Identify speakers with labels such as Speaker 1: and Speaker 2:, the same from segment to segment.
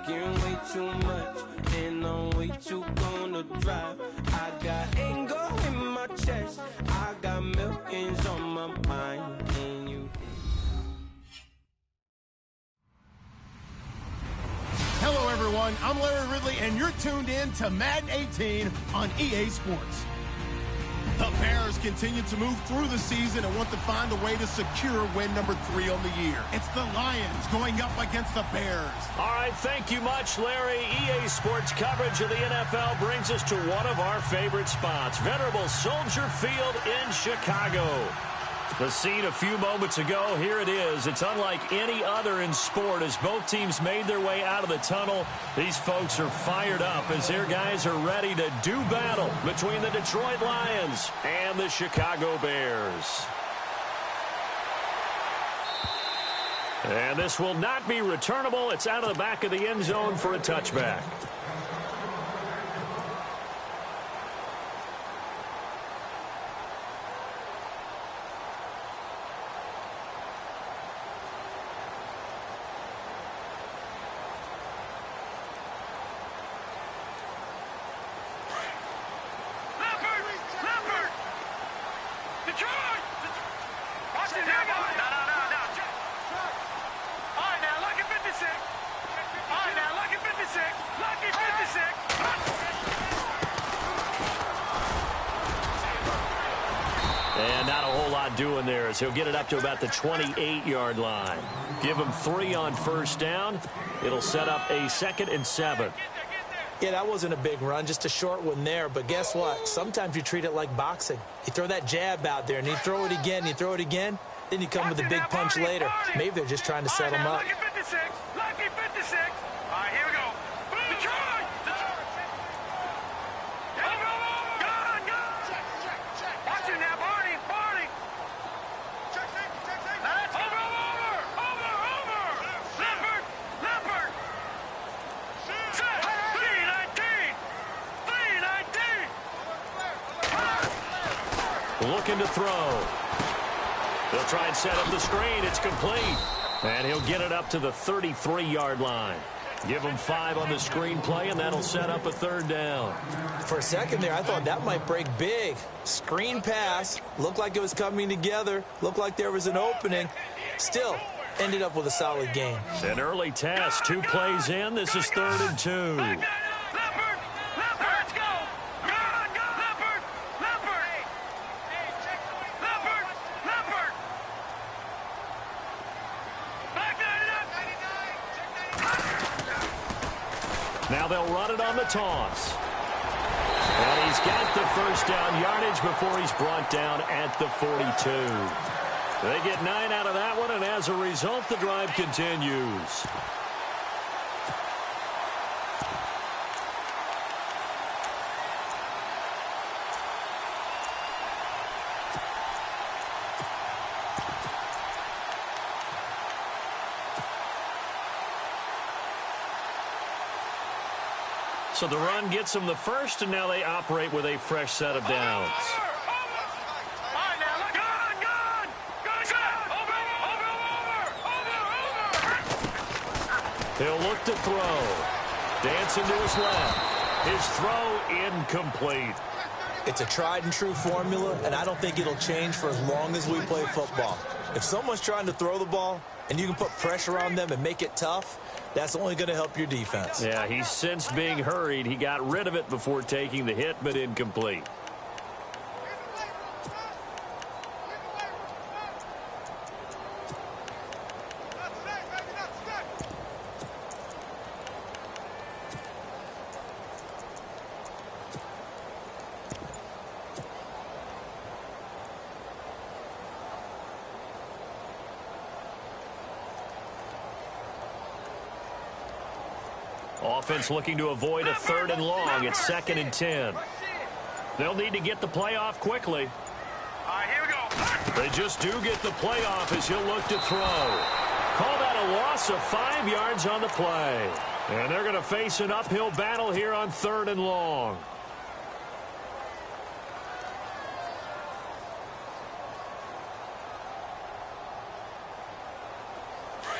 Speaker 1: drinking way too much, and I'm way too gonna drive. I got anger in my chest, I got millions on my mind, and you.
Speaker 2: Hello, everyone. I'm Larry Ridley, and you're tuned in to Madden 18 on EA Sports. The Bears continue to move through the season and want to find a way to secure win number 3 on the year. It's the Lions going up against the Bears.
Speaker 3: All right, thank you much, Larry. EA Sports coverage of the NFL brings us to one of our favorite spots, venerable Soldier Field in Chicago. The scene a few moments ago, here it is. It's unlike any other in sport as both teams made their way out of the tunnel. These folks are fired up as their guys are ready to do battle between the Detroit Lions and the Chicago Bears. And this will not be returnable. It's out of the back of the end zone for a touchback. And not a whole lot doing there as he'll get it up to about the 28-yard line. Give him 3 on first down. It'll set up a 2nd and 7.
Speaker 4: Yeah, that wasn't a big run, just a short one there. But guess what? Sometimes you treat it like boxing. You throw that jab out there, and you throw it again, you throw it again, then you come with a big punch later. Maybe they're just trying to set him up.
Speaker 5: Lucky 56. All right, here we go. Detroit! Watch it now, Barney. Leopard. Set. 319.
Speaker 3: Looking to throw. They'll try and set up the screen. It's complete. And he'll get it up to the 33-yard line. Give him 5 on the screen play, and that'll set up a 3rd down.
Speaker 4: For a second there, I thought that might break big. Screen pass. Looked like it was coming together. Looked like there was an opening. Still, ended up with a solid game.
Speaker 3: An early test. 2 plays in. This is 3rd and 2. Now they'll run it on the toss. And he's got the first down yardage before he's brought down at the 42. They get 9 out of that one, and as a result, the drive continues. So the run gets them the first, and now they operate with a fresh set of downs. He'll look to throw. Dancing to his left. His throw incomplete.
Speaker 4: It's a tried-and-true formula, and I don't think it'll change for as long as we play football. If someone's trying to throw the ball, and you can put pressure on them and make it tough, that's only going to help your defense.
Speaker 3: Yeah, he's since being hurried. He got rid of it before taking the hit, but incomplete. Offense looking to avoid a 3rd and long. It's 2nd and 10. They'll need to get the play off quickly.
Speaker 5: All right, here we go.
Speaker 3: They just do get the play off as he'll look to throw. Call that a loss of 5 yards on the play. And they're going to face an uphill battle here on 3rd and long.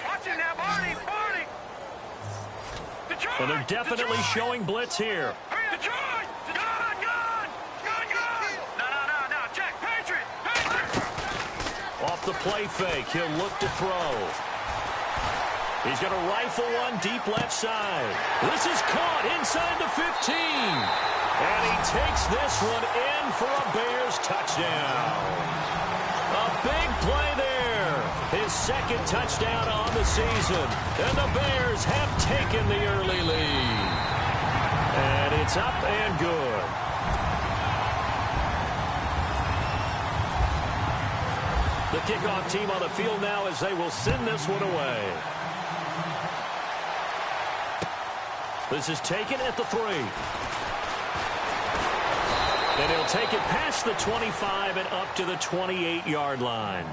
Speaker 5: Watch it now, Barney.
Speaker 3: And they're definitely showing blitz here.
Speaker 5: Detroit! No, check, Patriot!
Speaker 3: Off the play fake, he'll look to throw. He's going to rifle one deep left side. This is caught inside the 15. And he takes this one in for a Bears touchdown. A big play there. His second touchdown on the season. And the Bears have taken the early lead. And it's up and good. The kickoff team on the field now as they will send this one away. This is taken at the 3. And he'll take it past the 25 and up to the 28-yard line.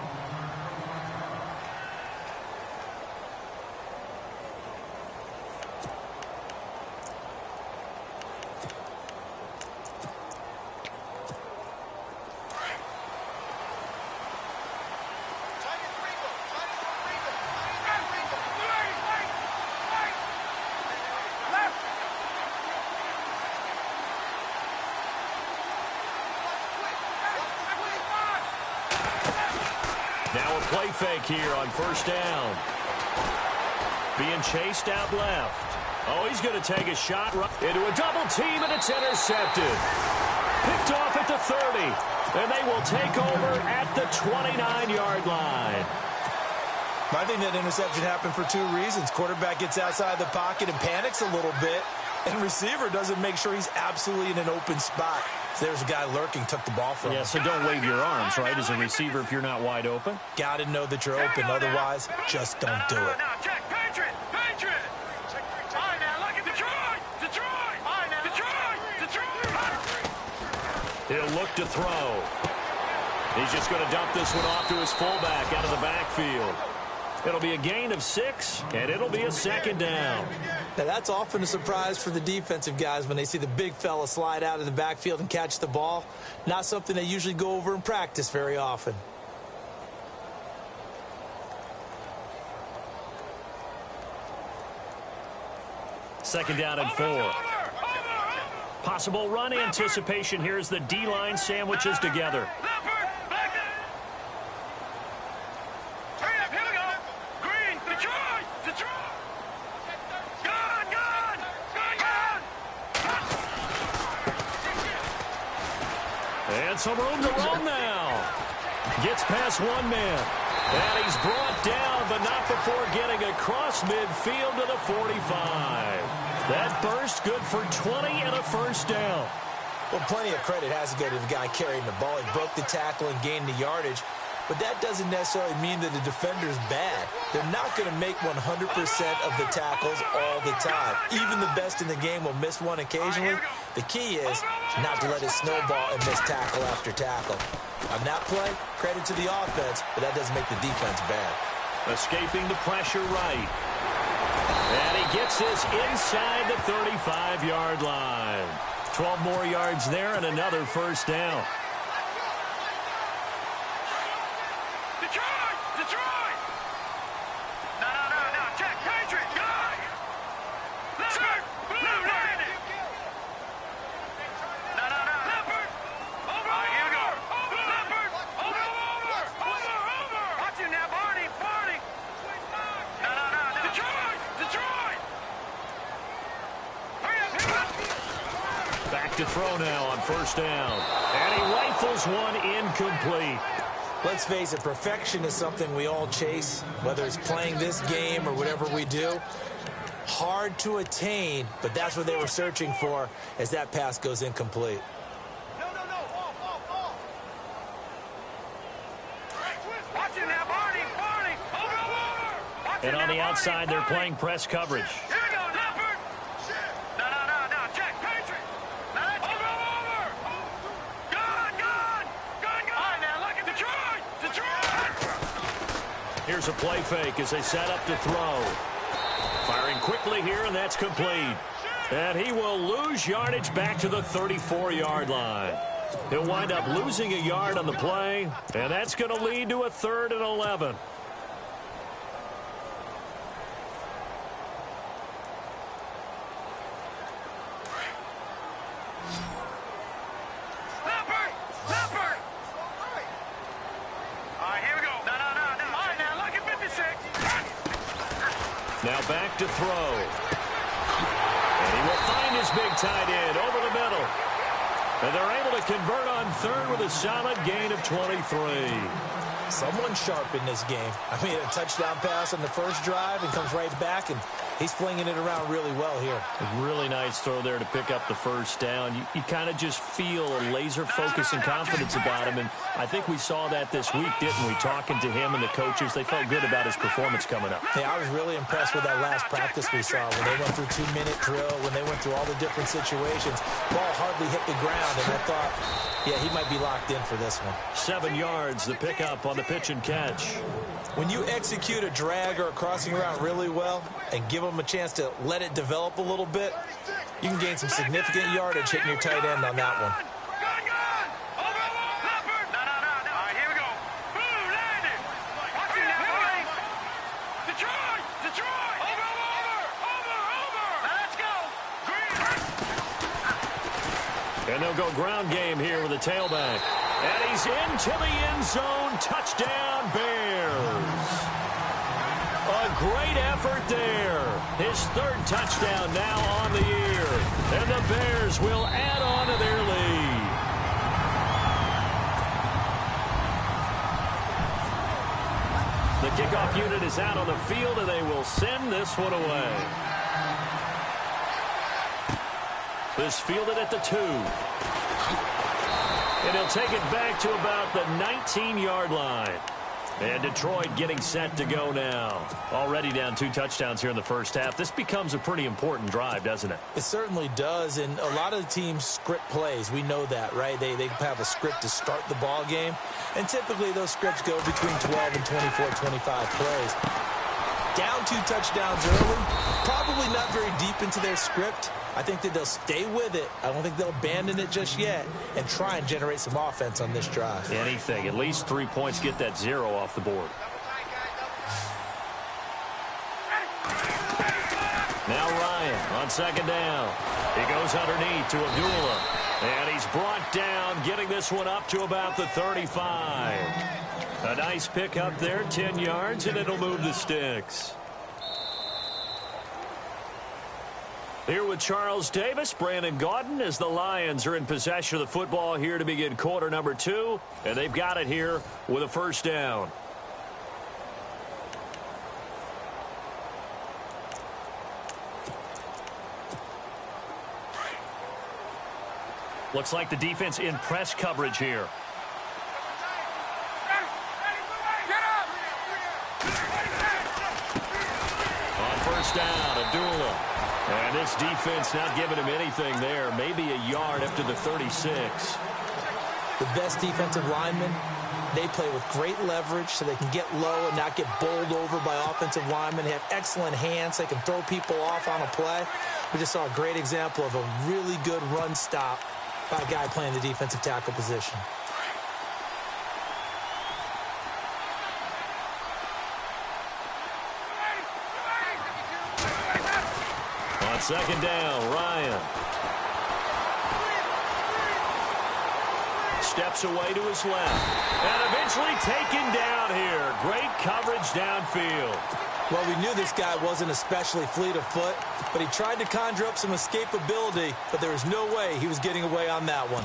Speaker 3: Now a play fake here on first down. Being chased out left. Oh, he's going to take a shot into a double team, and it's intercepted. Picked off at the 30, and they will take over at the 29-yard line.
Speaker 4: I think that interception happened for 2 reasons. Quarterback gets outside the pocket and panics a little bit, and receiver doesn't make sure he's absolutely in an open spot. So there's a guy lurking, took the ball from him.
Speaker 3: Yeah, so don't wave your arms, right, as a receiver if you're not wide open.
Speaker 4: Got to know that you're open. Otherwise, just don't do it.
Speaker 5: Now, check, Patriot! Patriot! All right, now, look at Detroit! Detroit! All right, now, Detroit!
Speaker 3: He'll look to throw. He's just going to dump this one off to his fullback out of the backfield. It'll be a gain of 6, and it'll be a second down.
Speaker 4: Now, that's often a surprise for the defensive guys when they see the big fella slide out of the backfield and catch the ball. Not something they usually go over in practice very often.
Speaker 3: Second down and 4. Possible run anticipation here as the D-line sandwiches together. And some room to run now. Gets past one man. And he's brought down, but not before getting across midfield to the 45. That burst good for 20 and a first down.
Speaker 4: Well, plenty of credit has to go to the guy carrying the ball. He broke the tackle and gained the yardage. But that doesn't necessarily mean that the defender's bad. They're not going to make 100% of the tackles all the time. Even the best in the game will miss one occasionally. The key is not to let it snowball and miss tackle after tackle. On that play, credit to the offense, but that doesn't make the defense bad.
Speaker 3: Escaping the pressure right. And he gets this inside the 35-yard line. 12 more yards there and another first down.
Speaker 5: Detroit! No, check, Patriot, guy! Leopard! Blue landing! No, Leopard! Over! All right, here we go. Leopard! Over! Watch him now, Barney! No, Detroit! Hurry up!
Speaker 3: Back to throw now on first down. And he rifles one incomplete.
Speaker 4: Let's face it, perfection is something we all chase, whether it's playing this game or whatever we do. Hard to attain, but that's what they were searching for as that pass goes incomplete.
Speaker 5: No. Watch him now, Barney! Over!
Speaker 3: And on the outside, they're playing press coverage.
Speaker 5: Here we go, Leopard! No, check, Patriot! Over! Gun! All right, now, look at Detroit!
Speaker 3: Here's a play fake as they set up to throw. Firing quickly here, and that's complete. And he will lose yardage back to the 34-yard line. He'll wind up losing a yard on the play, and that's going to lead to a 3rd and 11. back to throw. And he will find his big tight end over the middle. And they're able to convert on third with a solid gain of 23.
Speaker 4: Someone sharp in this game. I mean, a touchdown pass on the first drive and comes right back, and he's flinging it around really well here.
Speaker 3: A really nice throw there to pick up the first down. You kind of just feel a laser focus and confidence about him, and I think we saw that this week, didn't we? Talking to him and the coaches, they felt good about his performance coming up.
Speaker 4: Hey, I was really impressed with that last practice we saw when they went through 2-minute drill, when they went through all the different situations. Ball hardly hit the ground, and I thought, yeah, he might be locked in for this one.
Speaker 3: 7 yards, the pickup on the pitch and catch.
Speaker 4: When you execute a drag or a crossing route really well and give them a chance to let it develop a little bit, you can gain some significant yardage hitting your tight end on that one.
Speaker 3: And they'll go ground game here with a tailback. And he's into the end zone. Touchdown, Bears. A great effort there. His third touchdown now on the year. And the Bears will add on to their lead. The kickoff unit is out on the field, and they will send this one away. This fielded at the 2. And he'll take it back to about the 19-yard line. And Detroit getting set to go now. Already down 2 touchdowns here in the first half. This becomes a pretty important drive, doesn't it?
Speaker 4: It certainly does, and a lot of the teams script plays. We know that, right? They have a script to start the ball game, and typically those scripts go between 12 and 24, 25 plays. Down 2 touchdowns early, probably not very deep into their script. I think that they'll stay with it. I don't think they'll abandon it just yet and try and generate some offense on this drive.
Speaker 3: Anything. At least 3 points, get that 0 off the board. Now Ryan on second down. He goes underneath to Abdullah. And he's brought down, getting this one up to about the 35. A nice pick up there, 10 yards, and it'll move the sticks. Here with Charles Davis, Brandon Gaudin, as the Lions are in possession of the football here to begin quarter number 2. And they've got it here with a first down. Looks like the defense in press coverage here. On first down, Abdullah. And this defense not giving him anything there. Maybe a yard up to the 36.
Speaker 4: The best defensive linemen, they play with great leverage so they can get low and not get bowled over by offensive linemen. They have excellent hands. They can throw people off on a play. We just saw a great example of a really good run stop by a guy playing the defensive tackle position.
Speaker 3: On second down, Ryan steps away to his left and eventually taken down here. Great coverage downfield.
Speaker 4: Well, we knew this guy wasn't especially fleet of foot, but he tried to conjure up some escapability, but there was no way he was getting away on that one.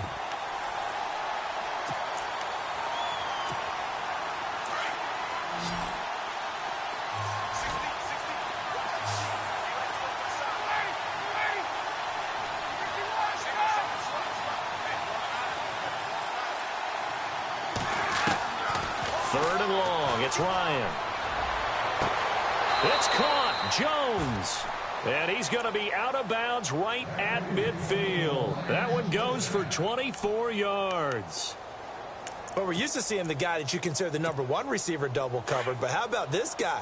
Speaker 3: Third and long, it's Ryan. It's caught, Jones. And he's going to be out of bounds right at midfield. That one goes for 24 yards.
Speaker 4: Well, we're used to seeing the guy that you consider the #1 receiver double covered, but how about this guy?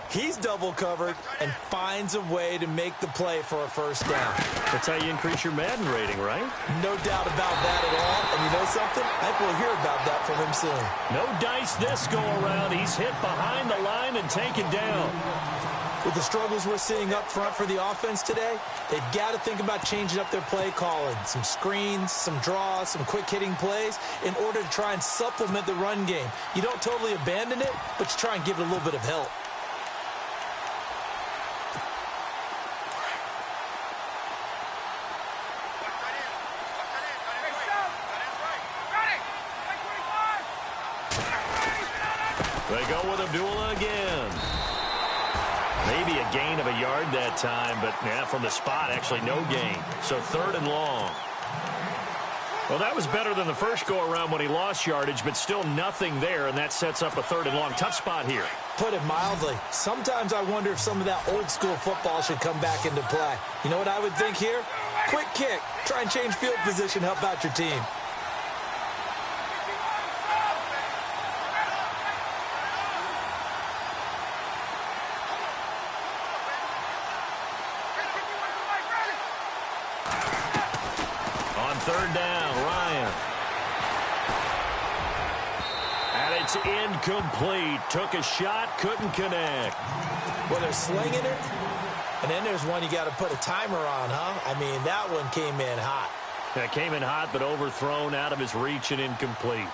Speaker 4: He's double covered and finds a way to make the play for a first down.
Speaker 3: That's how you increase your Madden rating, right?
Speaker 4: No doubt about that at all. And you know something? I think we'll hear about that from him soon.
Speaker 3: No dice this go around. He's hit behind the line and taken down.
Speaker 4: With the struggles we're seeing up front for the offense today, they've got to think about changing up their play calling. Some screens, some draws, some quick-hitting plays in order to try and supplement the run game. You don't totally abandon it, but you try and give it a little bit of help.
Speaker 3: They go with Abdullah again. Maybe a gain of a yard that time, but from the spot, actually no gain. So 3rd and long. Well, that was better than the first go-around when he lost yardage, but still nothing there, and that sets up a 3rd and long. Tough spot here.
Speaker 4: Put it mildly. Sometimes I wonder if some of that old-school football should come back into play. You know what I would think here? Quick kick. Try and change field position, help out your team.
Speaker 3: Third down, Ryan. And it's incomplete. Took a shot, couldn't connect.
Speaker 4: Well, they're slinging it. And then there's one you got to put a timer on, huh? I mean, that one came in hot.
Speaker 3: That came in hot, but overthrown, out of his reach, and incomplete.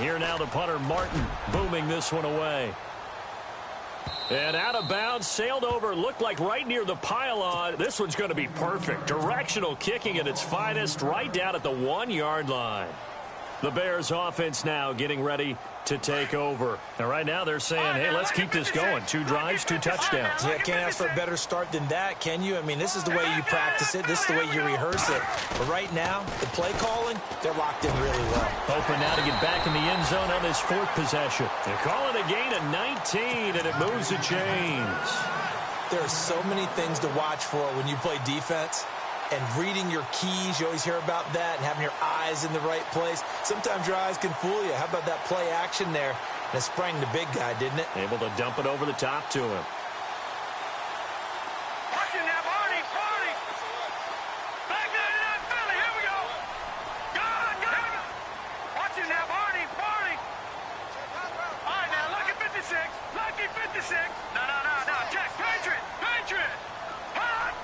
Speaker 3: Here now the punter, Martin, booming this one away. And out of bounds, sailed over, looked like right near the pylon. This one's going to be perfect. Directional kicking at its finest, right down at the 1-yard line. The Bears offense now getting ready to take over. And right now they're saying, hey, let's keep this going. 2 drives, 2 touchdowns.
Speaker 4: Yeah, can't ask for a better start than that, can you? I mean, this is the way you practice it. This is the way you rehearse it. But right now, the play calling, they're locked in really well.
Speaker 3: Hoping now to get back in the end zone on this 4th possession. They call it a gain of 19, and it moves the chains.
Speaker 4: There are so many things to watch for when you play defense. And reading your keys, you always hear about that, and having your eyes in the right place. Sometimes your eyes can fool you. How about that play action there? And it sprang the big guy, didn't it?
Speaker 3: Able to dump it over the top to him.
Speaker 5: Watching that, Barney. Back there to that Philly. Here we go. Got it. Watching that, Barney. All right, now, lucky 56. Lucky 56. No. Check. Patriot. Hot.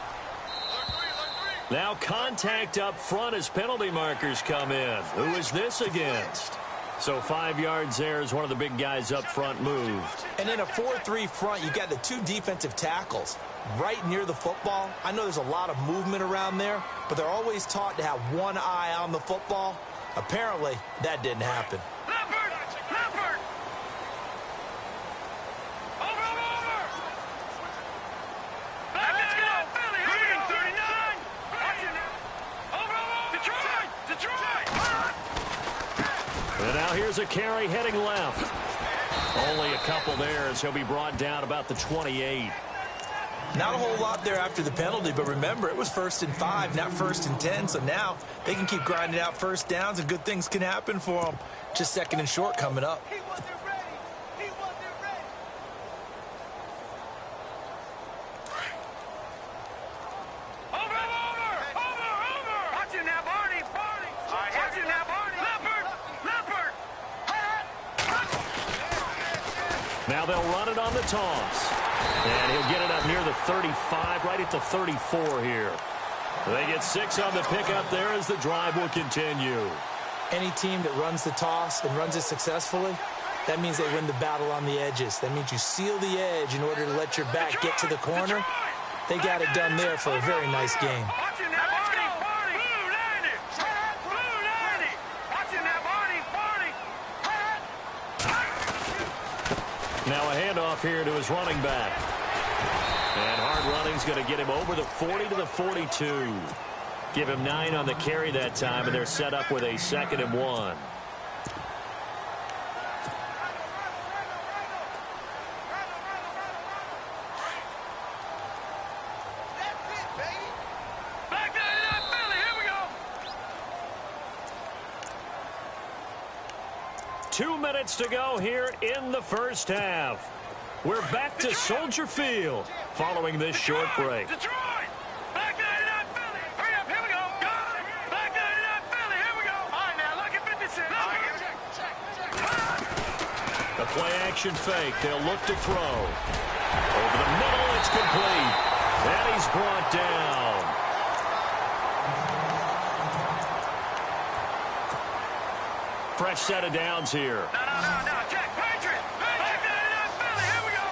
Speaker 3: Now contact up front as penalty markers come in. Who is this against? So 5 yards there as one of the big guys up front moved.
Speaker 4: And in a 4-3 front, you got the 2 defensive tackles right near the football. I know there's a lot of movement around there, but they're always taught to have one eye on the football. Apparently, that didn't happen.
Speaker 5: Leopard. Over. Back let's go. Philly. Here we go. 39. Watching that. Over. Detroit.
Speaker 3: And now here's a carry heading left. Only a couple there as he'll be brought down about the 28.
Speaker 4: Not a whole lot there after the penalty, but remember, it was 1st and 5, not 1st and 10, so now they can keep grinding out first downs and good things can happen for them. Just 2nd and short coming up.
Speaker 5: He wasn't ready. Over. Watching that, Barney. Watching that, Barney. Leopard.
Speaker 3: Now they'll run it on the toss. And he'll get it up near the 35, right at the 34 here. They get 6 on the pickup there as the drive will continue.
Speaker 4: Any team that runs the toss and runs it successfully, that means they win the battle on the edges. That means you seal the edge in order to let your back get to the corner. They got it done there for a very nice game.
Speaker 5: Watching that, Barney. Blue 90. Watching that, Barney.
Speaker 3: Now a handoff here to his running back. And hard running's going to get him over the 40 to the 42. Give him 9 on the carry that time, and they're set up with a 2nd and 1.
Speaker 5: Back there to that Philly. Here we go.
Speaker 3: 2 minutes to go here in the first half. We're back to Soldier Field following this short break.
Speaker 5: Detroit. Back there to that Philly. Hurry up. Here we go. Got it. Back there to that Philly. Here we go. All right, now look at 56.
Speaker 3: The play action fake. They'll look to throw. Over the middle, it's complete. And he's brought down. Fresh set of downs here.
Speaker 5: No. Check. Patriot. Back there to that Philly. Here we go.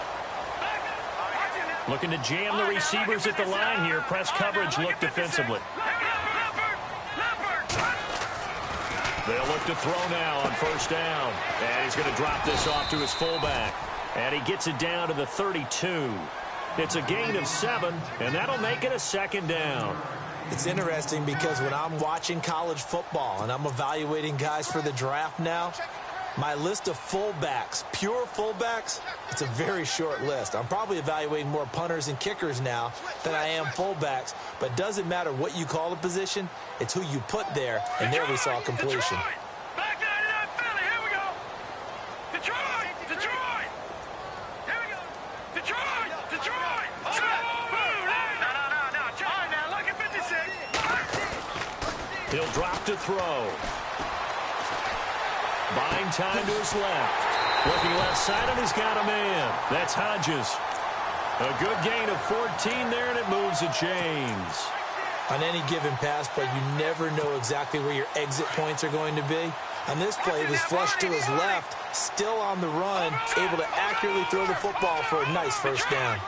Speaker 5: Back there. Watching that.
Speaker 3: Looking to jam the receivers at the line here. Press coverage look defensively. They'll look to throw now on first down. And he's going to drop this off to his fullback. And he gets it down to the 32. It's a gain of 7, and that'll make it a second down.
Speaker 4: It's interesting because when I'm watching college football and I'm evaluating guys for the draft now, my list of fullbacks, pure fullbacks, it's a very short list. I'm probably evaluating more punters and kickers now than I am fullbacks, but it doesn't matter what you call the position, it's who you put there, and there we saw completion.
Speaker 5: Back 99 Philly, here we go. Detroit! Detroit! Here we go. Detroit! Detroit! No. All right, now look at 56.
Speaker 3: He'll drop to throw. Buying time to his left. Looking left side, and he's got a man. That's Hodges. A good gain of 14 there, and it moves the chains.
Speaker 4: On any given pass play, you never know exactly where your exit points are going to be. On this play, he was flushed to his left, still on the run, able to accurately throw the football for a nice first down.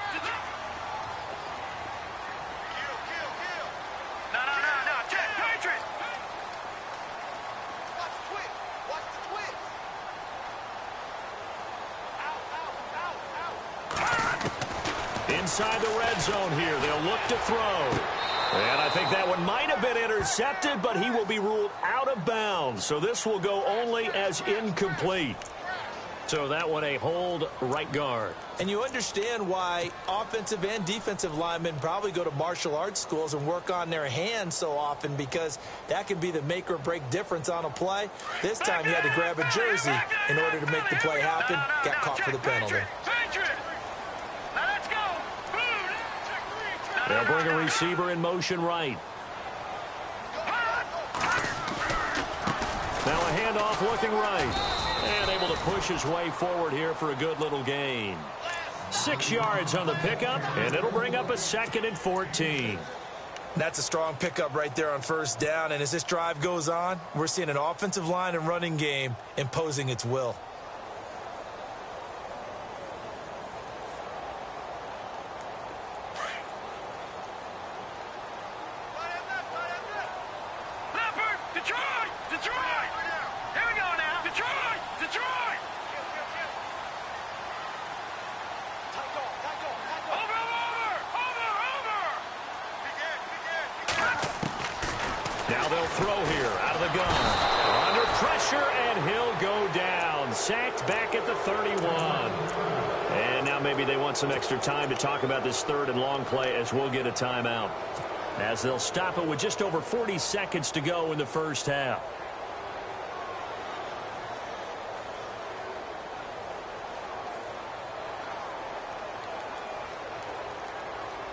Speaker 3: Inside the red zone here, they'll look to throw. And I think that one might have been intercepted, but he will be ruled out of bounds. So this will go only as incomplete. So that one a hold right guard.
Speaker 4: And you understand why offensive and defensive linemen probably go to martial arts schools and work on their hands so often, because that can be the make or break difference on a play. This time he had to grab a jersey in order to make the play happen. Got caught for the penalty.
Speaker 3: They'll bring a receiver in motion right. Now a handoff looking right. And able to push his way forward here for a good little gain. 6 yards on the pickup, and it'll bring up a 2nd and 14.
Speaker 4: That's a strong pickup right there on first down, and as this drive goes on, we're seeing an offensive line and running game imposing its will.
Speaker 3: Now they'll throw here out of the gun. Under pressure, and he'll go down. Sacked back at the 31. And now maybe they want some extra time to talk about this 3rd and long play, as we'll get a timeout. As they'll stop it with just over 40 seconds to go in the first half.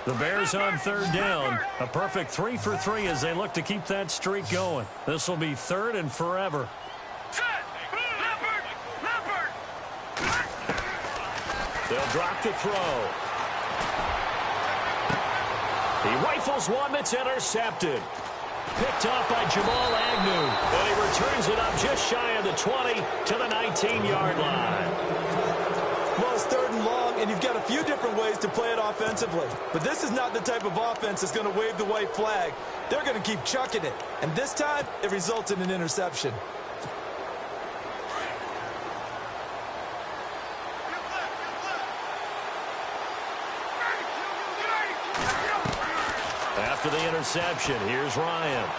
Speaker 3: The Bears on 3rd down. A perfect 3 for 3 as they look to keep that streak going. This will be 3rd and forever. They'll drop to throw. He rifles one that's intercepted. Picked off by Jamal Agnew. And he returns it up just shy of the 20 to the 19-yard line.
Speaker 4: Well, it's 3rd and long, and you've got a few different ways to play it offensively. But this is not the type of offense that's going to wave the white flag. They're going to keep chucking it. And this time, it results in an interception.
Speaker 3: After the interception, here's Ryan.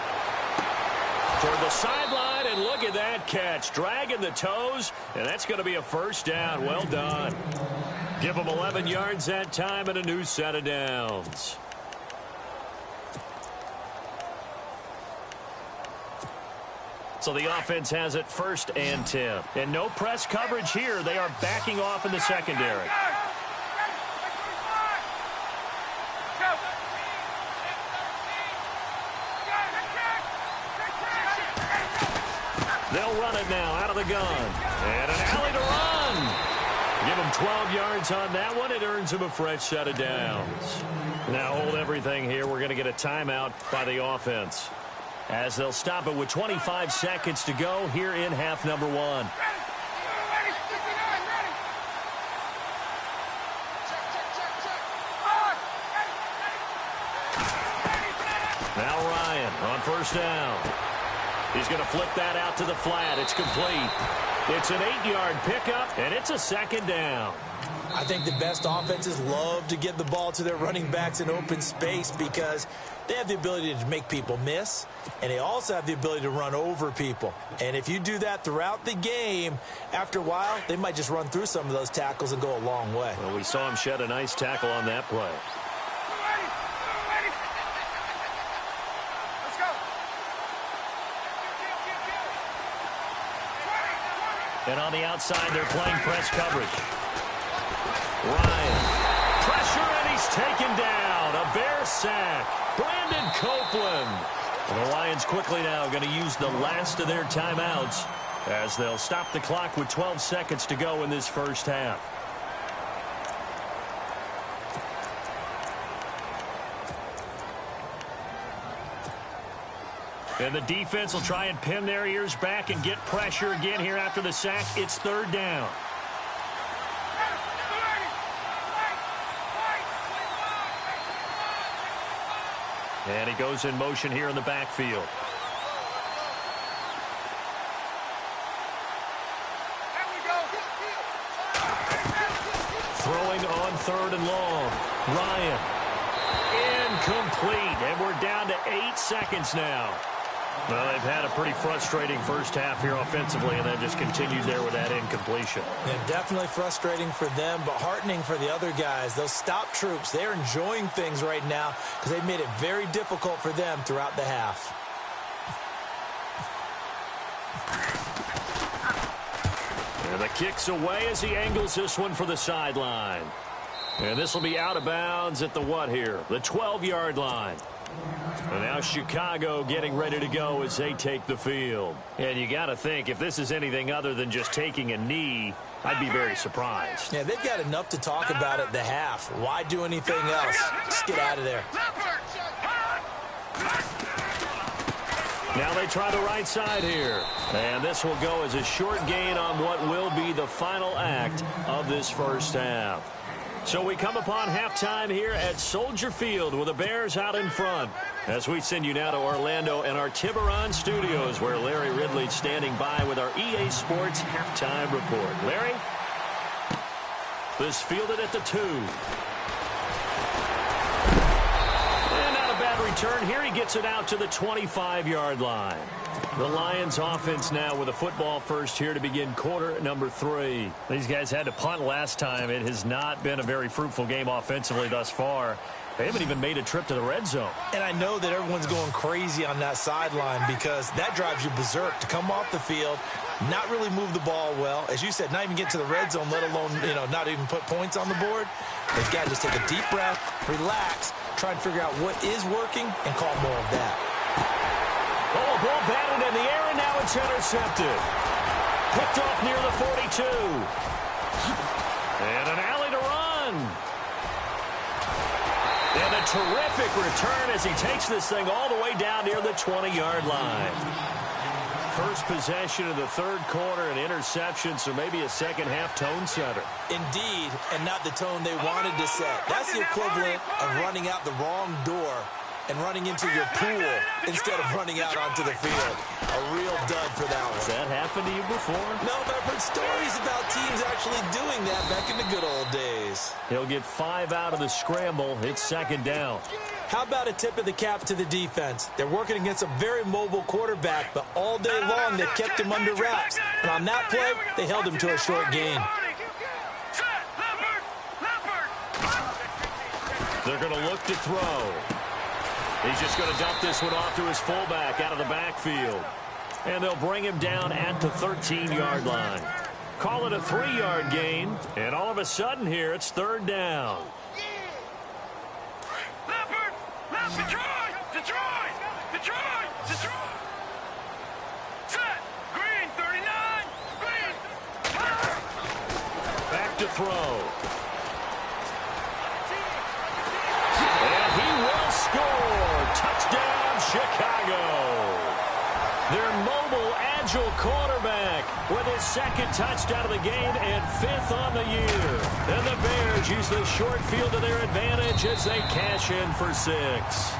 Speaker 3: Toward the sideline, and look at that catch. Dragging the toes, and that's going to be a first down. Well done. Give them 11 yards that time and a new set of downs. So the offense has it 1st and 10. And no press coverage here. They are backing off in the secondary. They'll run it now out of the gun. And an alley to run. Give them 12 yards on that one. It earns them a fresh set of downs. Now hold everything here. We're going to get a timeout by the offense, as they'll stop it with 25 seconds to go here in half number 1. on first down. He's going to flip that out to the flat. It's complete. It's an 8-yard pickup, and it's a second down.
Speaker 4: I think the best offenses love to get the ball to their running backs in open space because they have the ability to make people miss, and they also have the ability to run over people. And if you do that throughout the game, after a while, they might just run through some of those tackles and go a long way.
Speaker 3: Well, we saw him shed a nice tackle on that play. And on the outside, they're playing press coverage. Ryan. Pressure, and he's taken down. A Bear sack. Brandon Copeland. And the Lions quickly now going to use the last of their timeouts as they'll stop the clock with 12 seconds to go in this first half. And the defense will try and pin their ears back and get pressure again here after the sack. It's third down. And he goes in motion here in the backfield. Throwing on third and long. Ryan. Incomplete. And we're down to 8 seconds now. Well, they've had a pretty frustrating first half here offensively, and then just continued there with that incompletion.
Speaker 4: Yeah, definitely frustrating for them, but heartening for the other guys. Those stop troops, they're enjoying things right now because they've made it very difficult for them throughout the half.
Speaker 3: And the kick's away as he angles this one for the sideline. And this will be out of bounds at the what here? The 12-yard line. And now Chicago getting ready to go as they take the field. And you got to think, if this is anything other than just taking a knee, I'd be very surprised.
Speaker 4: Yeah, they've got enough to talk about at the half. Why do anything else? Just get out of there.
Speaker 3: Now they try the right side here. And this will go as a short gain on what will be the final act of this first half. So we come upon halftime here at Soldier Field with the Bears out in front. As we send you now to Orlando and our Tiburon studios where Larry Ridley's standing by with our EA Sports halftime report. Larry? This fielded at the 2. And not a bad return here. He gets it out to the 25-yard line. The Lions offense now with a football first here to begin quarter number 3. These guys had to punt last time. It has not been a very fruitful game offensively thus far. They haven't even made a trip to the red zone.
Speaker 4: And I know that everyone's going crazy on that sideline because that drives you berserk to come off the field, not really move the ball well. As you said, not even get to the red zone, let alone, not even put points on the board. They've got to just take a deep breath, relax, try and figure out what is working, and call more of that.
Speaker 3: Oh, ball batted in the air, and now it's intercepted. Picked off near the 42. And an alley to run. And a terrific return as he takes this thing all the way down near the 20-yard line. First possession of the third quarter, an interception, so maybe a second-half tone setter.
Speaker 4: Indeed, and not the tone they wanted to set. That's the equivalent of running out the wrong door and running into your pool instead of running out onto the field. A real dud for that one.
Speaker 3: Has that happened to you before?
Speaker 4: No, but I've heard stories about teams actually doing that back in the good old days.
Speaker 3: He'll get 5 out of the scramble. It's second down.
Speaker 4: How about a tip of the cap to the defense? They're working against a very mobile quarterback, but all day long they've kept him under wraps. And on that play, they held him to a short gain.
Speaker 3: They're going to look to throw. He's just going to dump this one off to his fullback out of the backfield. And they'll bring him down at the 13-yard line. Call it a 3-yard gain. And all of a sudden here, it's third down.
Speaker 5: Detroit! Set! Green, 39! Green!
Speaker 3: Back to throw. And he will score. Touchdown, Chicago. Their mobile, agile quarterback with his second touchdown of the game and 5th on the year. And the Bears use the short field to their advantage as they cash in for 6.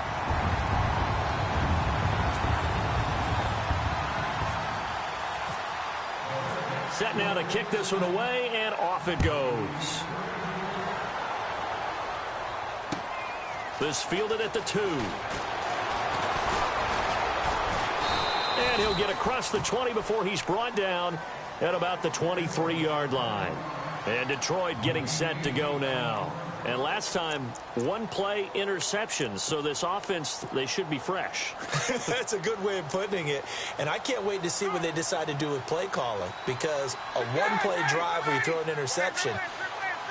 Speaker 3: set now to kick this one away, and off it goes. This fielded at the 2. And he'll get across the 20 before he's brought down at about the 23-yard line. And Detroit getting set to go now. And last time, one-play interceptions. So this offense, they should be fresh.
Speaker 4: That's a good way of putting it. And I can't wait to see what they decide to do with play calling. Because a one-play drive where you throw an interception,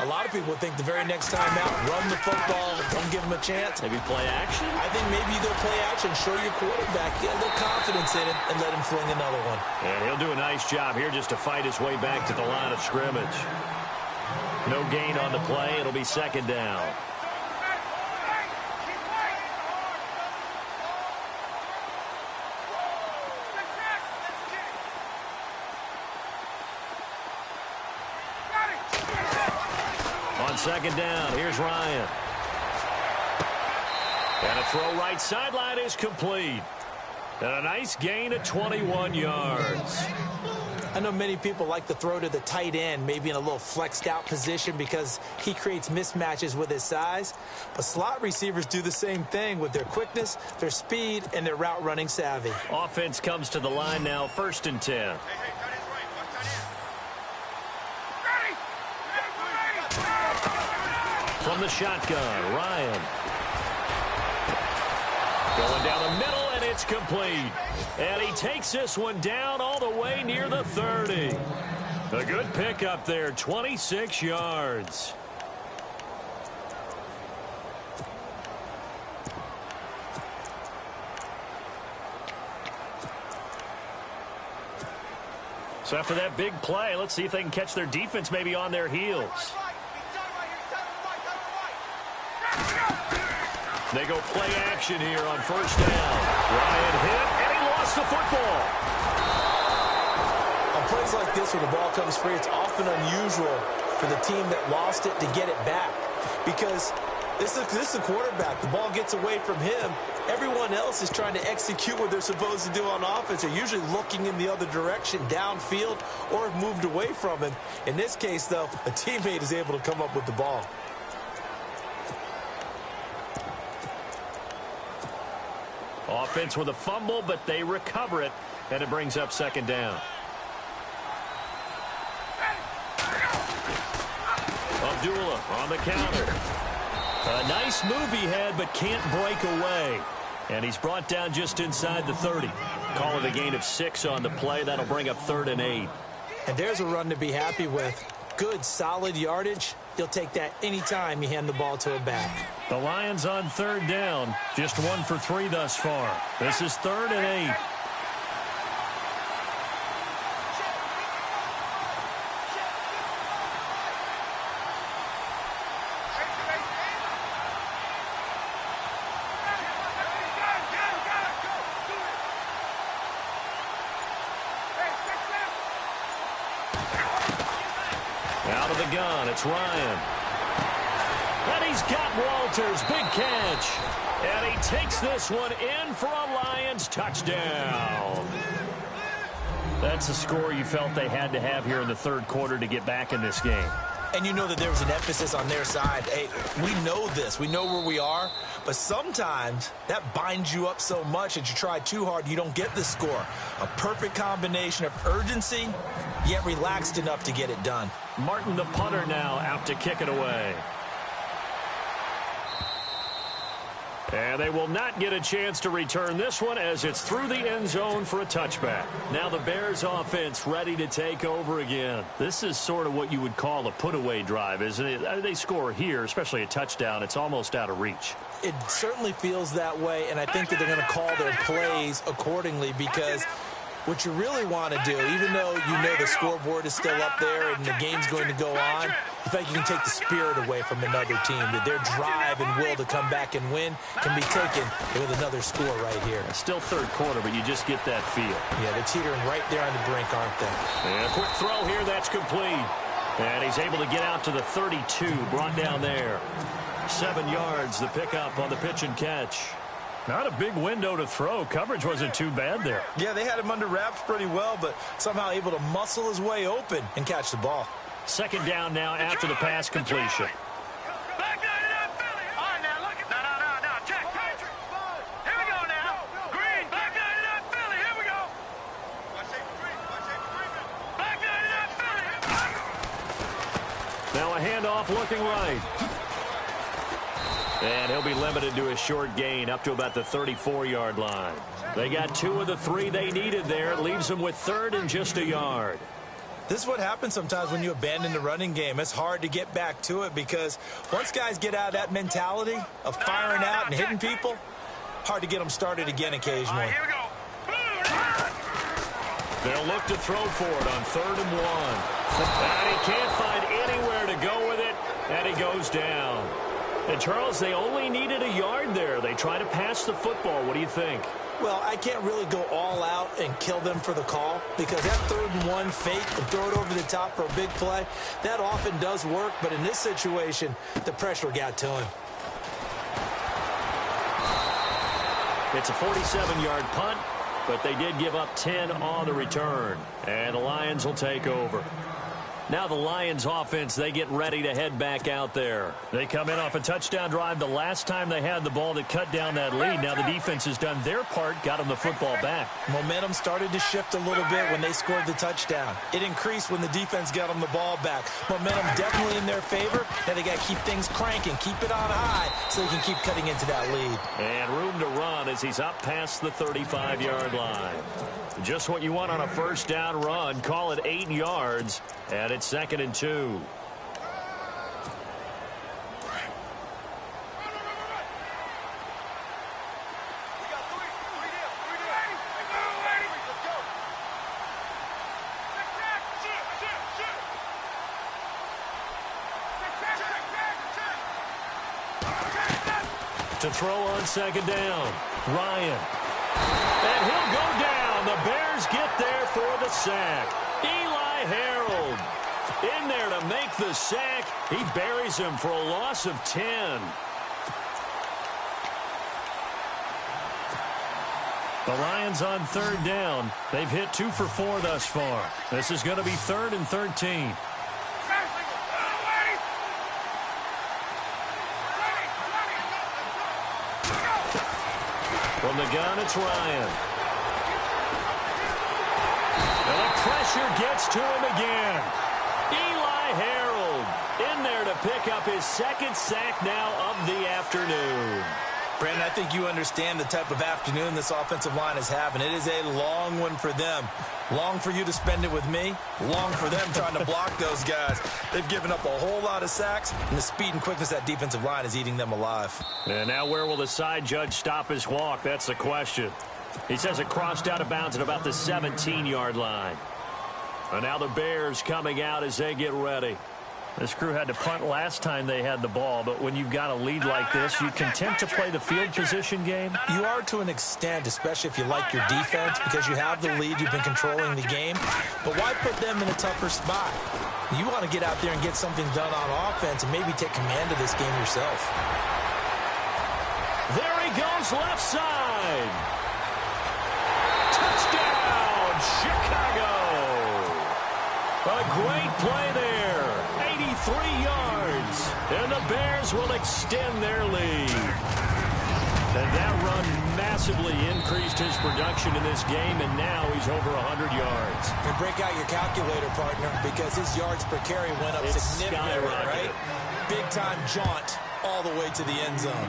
Speaker 4: a lot of people think the very next time out, run the football, don't give them a chance.
Speaker 3: Maybe play action?
Speaker 4: I think maybe you go play action, show your quarterback, get a little confidence in it, and let him fling another one.
Speaker 3: And he'll do a nice job here just to fight his way back to the line of scrimmage. No gain on the play. It'll be second down. On second down, here's Ryan. And a throw right sideline is complete. And a nice gain of 21 yards.
Speaker 4: I know many people like to throw to the tight end, maybe in a little flexed out position because he creates mismatches with his size. But slot receivers do the same thing with their quickness, their speed, and their route running savvy.
Speaker 3: Offense comes to the line now, 1st and 10. From the shotgun, Ryan. Going down the middle, and it's complete. And he takes this one down all the way near the 30. A good pickup there, 26 yards. So after that big play, let's see if they can catch their defense maybe on their heels. They go play action here on 1st down. Ryan hit, and he lost the football.
Speaker 4: On plays like this where the ball comes free, it's often unusual for the team that lost it to get it back. Because this is a quarterback. The ball gets away from him. Everyone else is trying to execute what they're supposed to do on offense. They're usually looking in the other direction, downfield, or have moved away from him. In this case, though, a teammate is able to come up with the ball.
Speaker 3: Offense with a fumble, but they recover it, and it brings up 2nd down. Abdullah on the counter. A nice move he had, but can't break away. And he's brought down just inside the 30. Call it a gain of 6 on the play. That'll bring up 3rd and 8.
Speaker 4: And there's a run to be happy with. Good, solid yardage. You'll take that anytime you hand the ball to a back.
Speaker 3: The Lions on 3rd down. Just 1 for 3 thus far. This is 3rd and 8. Out of the gun, it's Ryan. And he's got Walters, big catch. And he takes this one in for a Lions touchdown. That's a score you felt they had to have here in the 3rd quarter to get back in this game.
Speaker 4: And you know that there was an emphasis on their side. Hey, we know this. We know where we are. But sometimes that binds you up so much that you try too hard, you don't get the score. A perfect combination of urgency, yet relaxed enough to get it done.
Speaker 3: Martin, the punter, now out to kick it away. And they will not get a chance to return this one as it's through the end zone for a touchback. Now the Bears offense ready to take over again. This is sort of what you would call a put-away drive, isn't it? They score here, especially a touchdown. It's almost out of reach.
Speaker 4: It certainly feels that way, and I think that they're going to call their plays accordingly because what you really want to do, even though you know the scoreboard is still up there and the game's going to go on, you think you can take the spirit away from another team, that their drive and will to come back and win can be taken with another score right here.
Speaker 3: It's still 3rd quarter, but you just get that feel.
Speaker 4: Yeah, they're teetering right there on the brink, aren't they?
Speaker 3: And a quick throw here, that's complete. And he's able to get out to the 32, brought down there. 7 yards, the pickup on the pitch and catch. Not a big window to throw. Coverage wasn't too bad there.
Speaker 4: Yeah, they had him under wraps pretty well, but somehow able to muscle his way open and catch the ball.
Speaker 3: Second down now after the pass completion.
Speaker 5: Back there to that Philly. All right, now look at no. Check. Here we go now. Green. Back there to that Philly. Here we go. Back there to that Philly.
Speaker 3: Now a handoff looking right. And he'll be limited to a short gain up to about the 34-yard line. They got 2 of the 3 they needed there. It leaves them with 3rd and just a yard.
Speaker 4: This is what happens sometimes when you abandon the running game. It's hard to get back to it because once guys get out of that mentality of firing out and hitting people, hard to get them started again occasionally.
Speaker 5: Here we go.
Speaker 3: They'll look to throw for it on 3rd and 1. And he can't find anywhere to go with it, and he goes down. And, Charles, they only needed a yard there. They try to pass the football. What do you think?
Speaker 4: Well, I can't really go all out and kill them for the call because that 3rd and 1 fake and throw it over the top for a big play, that often does work. But in this situation, the pressure got to him.
Speaker 3: It's a 47-yard punt, but they did give up 10 on the return. And the Lions will take over. Now the Lions offense, they get ready to head back out there. They come in off a touchdown drive the last time they had the ball that cut down that lead. Now the defense has done their part, got them the football back.
Speaker 4: Momentum started to shift a little bit when they scored the touchdown. It increased when the defense got them the ball back. Momentum definitely in their favor. Now they got to keep things cranking, keep it on high so they can keep cutting into that lead.
Speaker 3: And room to run as he's up past the 35-yard line. Just what you want on a first down run. Call it 8 yards. And it's 2nd and 2. To throw on 2nd down. Ryan. And he'll go down. The Bears get there for the sack. Eli Harold in there to make the sack. He buries him for a loss of 10. The Lions on 3rd down. They've hit 2 for 4 thus far. This is going to be 3rd and 13. From the gun, it's Ryan. And the pressure gets to him again. Eli Harold in there to pick up his 2nd sack now of the afternoon.
Speaker 4: Brandon, I think you understand the type of afternoon this offensive line is having. It is a long one for them. Long for you to spend it with me. Long for them trying to block those guys. They've given up a whole lot of sacks, and the speed and quickness of that defensive line is eating them alive.
Speaker 3: And now where will the side judge stop his walk? That's the question. He says it crossed out of bounds at about the 17-yard line. And now the Bears coming out as they get ready. This crew had to punt last time they had the ball, but when you've got a lead like this, you content to play the field position game?
Speaker 4: You are to an extent, especially if you like your defense, because you have the lead, you've been controlling the game. But why put them in a tougher spot? You want to get out there and get something done on offense and maybe take command of this game yourself.
Speaker 3: There he goes, left side. Touchdown, Chicago. A great play there. 83 yards. And the Bears will extend their lead. And that run massively increased his production in this game, and now he's over 100 yards.
Speaker 4: And break out your calculator, partner, because his yards per carry went up significantly, right? Big-time jaunt all the way to the end zone.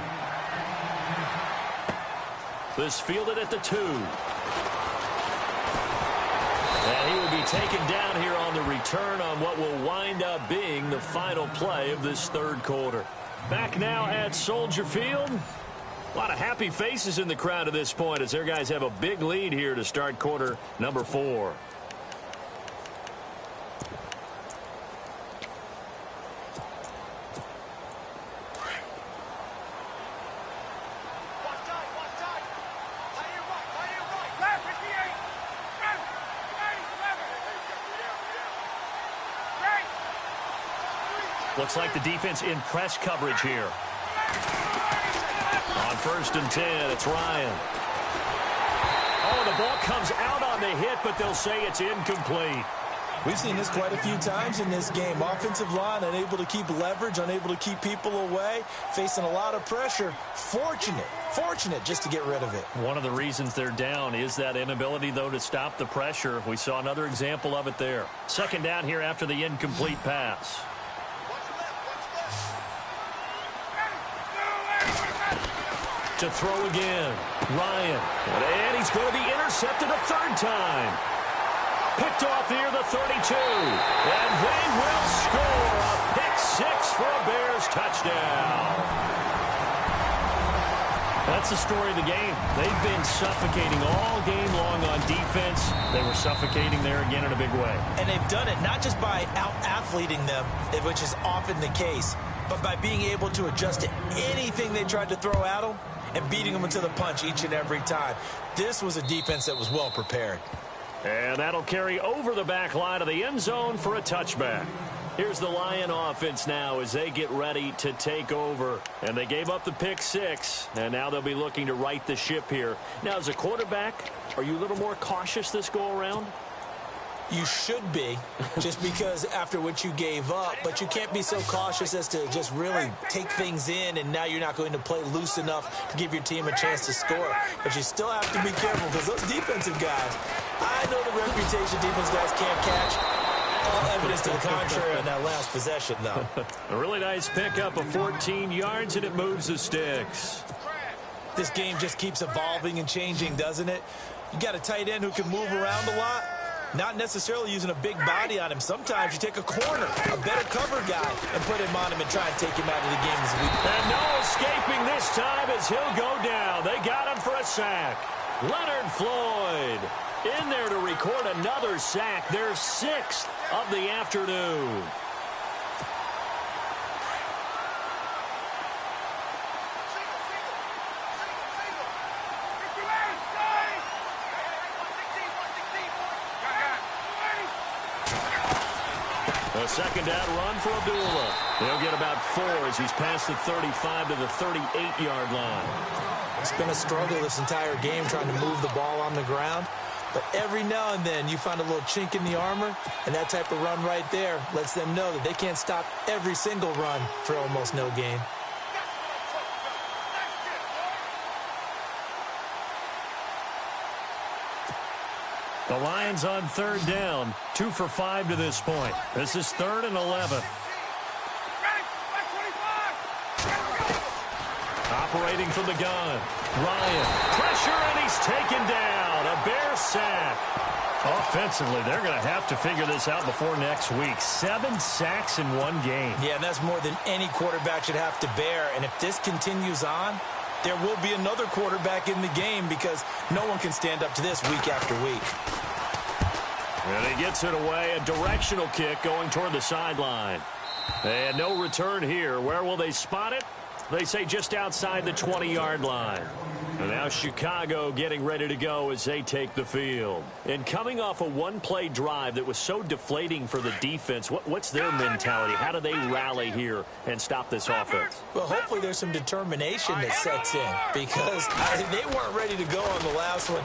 Speaker 3: This fielded at the 2. And he will be taken down here on the return on what will wind up being the final play of this 3rd quarter. Back now at Soldier Field. A lot of happy faces in the crowd at this point as their guys have a big lead here to start quarter number 4. Looks like the defense in press coverage here. On 1st and 10. It's Ryan. Oh, the ball comes out on the hit, but they'll say it's incomplete.
Speaker 4: We've seen this quite a few times in this game. Offensive line unable to keep leverage, unable to keep people away, facing a lot of pressure. Fortunate just to get rid of it.
Speaker 3: One of the reasons they're down is that inability, though, to stop the pressure. We saw another example of it there. 2nd down here after the incomplete pass. To throw again, Ryan. And he's going to be intercepted a 3rd time. Picked off near the 32. And they will score a pick-6 for a Bears touchdown. That's the story of the game. They've been suffocating all game long on defense. They were suffocating there again in a big way.
Speaker 4: And they've done it not just by out-athleting them, which is often the case, but by being able to adjust to anything they tried to throw at them and beating them into the punch each and every time. This was a defense that was well prepared.
Speaker 3: And that'll carry over the back line of the end zone for a touchback. Here's the Lion offense now as they get ready to take over. And they gave up the pick-6, and now they'll be looking to right the ship here. Now, as a quarterback, are you a little more cautious this go-around?
Speaker 4: You should be, just because after what you gave up, but you can't be so cautious as to just really take things in, and now you're not going to play loose enough to give your team a chance to score. But you still have to be careful because those defensive guys, I know the reputation defense guys can't catch. All evidence to the contrary on that last possession, though.
Speaker 3: A really nice pickup of 14 yards, and it moves the sticks.
Speaker 4: This game just keeps evolving and changing, doesn't it? You got a tight end who can move around a lot. Not necessarily using a big body on him. Sometimes you take a corner, a better cover guy, and put him on him and try and take him out of the game as we.
Speaker 3: And no escaping this time as he'll go down. They got him for a sack. Leonard Floyd in there to record another sack. Their 6th of the afternoon. A 2nd down run for Abdullah. He'll get about 4 as he's past the 35 to the 38-yard line.
Speaker 4: It's been a struggle this entire game trying to move the ball on the ground. But every now and then you find a little chink in the armor, and that type of run right there lets them know that they can't stop every single run for almost no gain.
Speaker 3: The Lions on 3rd down, 2 for 5 to this point. This is 3rd and 11. Operating from the gun, Ryan. Pressure, and he's taken down. A Bear sack. Offensively, they're going to have to figure this out before next week. 7 sacks in one game.
Speaker 4: Yeah, and that's more than any quarterback should have to bear. And if this continues on, there will be another quarterback in the game because no one can stand up to this week after week.
Speaker 3: And he gets it away. A directional kick going toward the sideline. And no return here. Where will they spot it? They say just outside the 20-yard line. And now Chicago getting ready to go as they take the field. And coming off a one-play drive that was so deflating for the defense, what's their mentality? How do they rally here and stop this offense?
Speaker 4: Well, hopefully there's some determination that sets in because they weren't ready to go on the last one.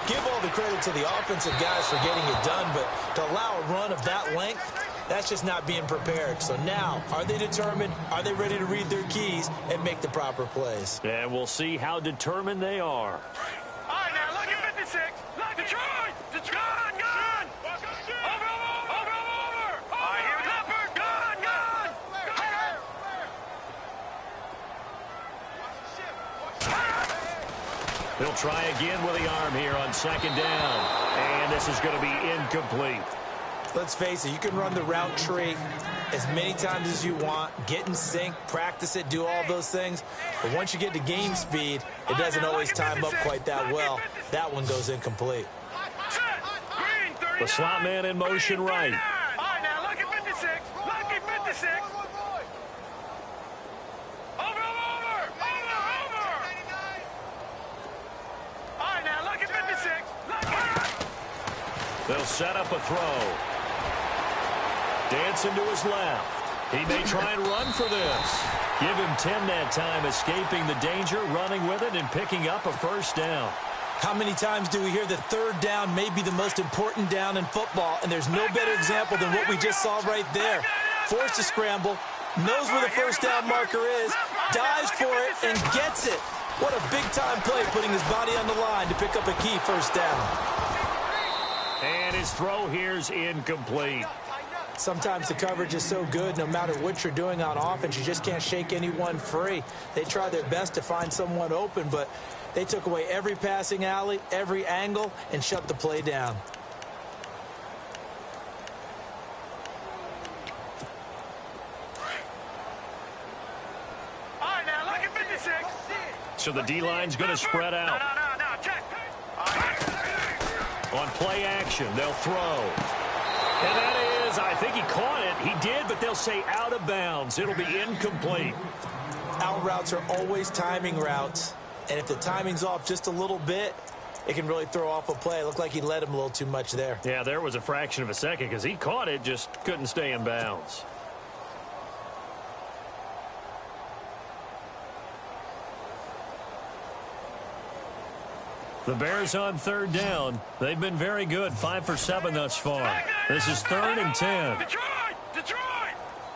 Speaker 4: Give all the credit to the offensive guys for getting it done, but to allow a run of that length, that's just not being prepared. So now, are they determined? Are they ready to read their keys and make the proper plays?
Speaker 3: And we'll see how determined they are.
Speaker 5: All right, now, look at 56. Look, Detroit! Gun, gun! Over! All right, here we go. Gun!
Speaker 3: They'll try again with the arm here on 2nd down. And this is going to be incomplete.
Speaker 4: Let's face it, you can run the route tree as many times as you want, get in sync, practice it, do all those things. But once you get to game speed, it doesn't always time up quite that well. That one goes incomplete.
Speaker 3: The slot man in motion right.
Speaker 5: All right, now, look at 56. Look at 56. Over. All right, now, look at 56.
Speaker 3: They'll set up a throw. Dancing to his left. He may try and run for this. Give him 10 that time, escaping the danger, running with it, and picking up a first down.
Speaker 4: How many times do we hear that third down may be the most important down in football, and there's no better example than what we just saw right there. Forced to scramble, knows where the first down marker is, dives for it, and gets it. What a big-time play, putting his body on the line to pick up a key first down.
Speaker 3: And his throw here's incomplete.
Speaker 4: Sometimes the coverage is so good, no matter what you're doing on offense, you just can't shake anyone free. They try their best to find someone open, but they took away every passing alley, every angle, and shut the play down.
Speaker 5: All right, now, look at 56.
Speaker 3: So the D-line's going to spread out.
Speaker 5: No, check.
Speaker 3: On play action, they'll throw. And that is, I think he caught it. He did, but they'll say out of bounds. It'll be incomplete.
Speaker 4: Out routes are always timing routes. And if the timing's off just a little bit, it can really throw off a play. It looked like he led him a little too much there.
Speaker 3: Yeah, there was a fraction of a second because he caught it, just couldn't stay in bounds. The Bears on third down. They've been very good, 5 for 7 thus far. This is 3rd and 10.
Speaker 5: Detroit!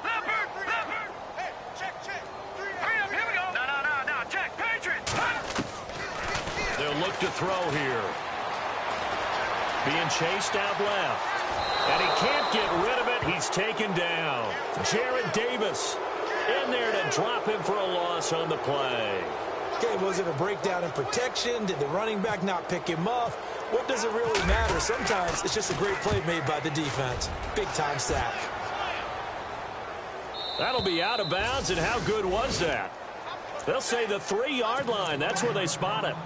Speaker 5: Leopard! Hey, check. Hurry up, here we go. No, check. Patriots!
Speaker 3: They'll look to throw here. Being chased out left. And he can't get rid of it. He's taken down. Jared Davis in there to drop him for a loss on the play.
Speaker 4: Okay, was it a breakdown in protection? Did the running back not pick him up? What does it really matter? Sometimes it's just a great play made by the defense. Big-time sack.
Speaker 3: That'll be out of bounds, and how good was that? They'll say the 3-yard line. That's where they spot it.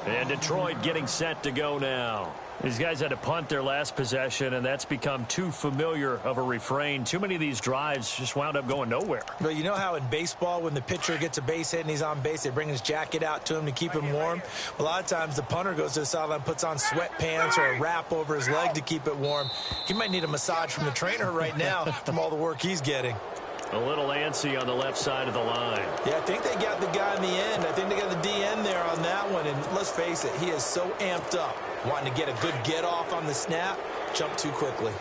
Speaker 3: And Detroit getting set to go now. These guys had to punt their last possession, and that's become too familiar of a refrain. Too many of these drives just wound up going nowhere.
Speaker 4: But you know how in baseball, when the pitcher gets a base hit and he's on base, they bring his jacket out to him to keep him warm? A lot of times the punter goes to the sideline, puts on sweatpants or a wrap over his leg to keep it warm. He might need a massage from the trainer right now from all the work he's getting.
Speaker 3: A little antsy on the left side of the line.
Speaker 4: Yeah, I think they got the guy in the end. I think they got the DN there on that one. And let's face it, he is so amped up, wanting to get a good get-off on the snap, jump too quickly.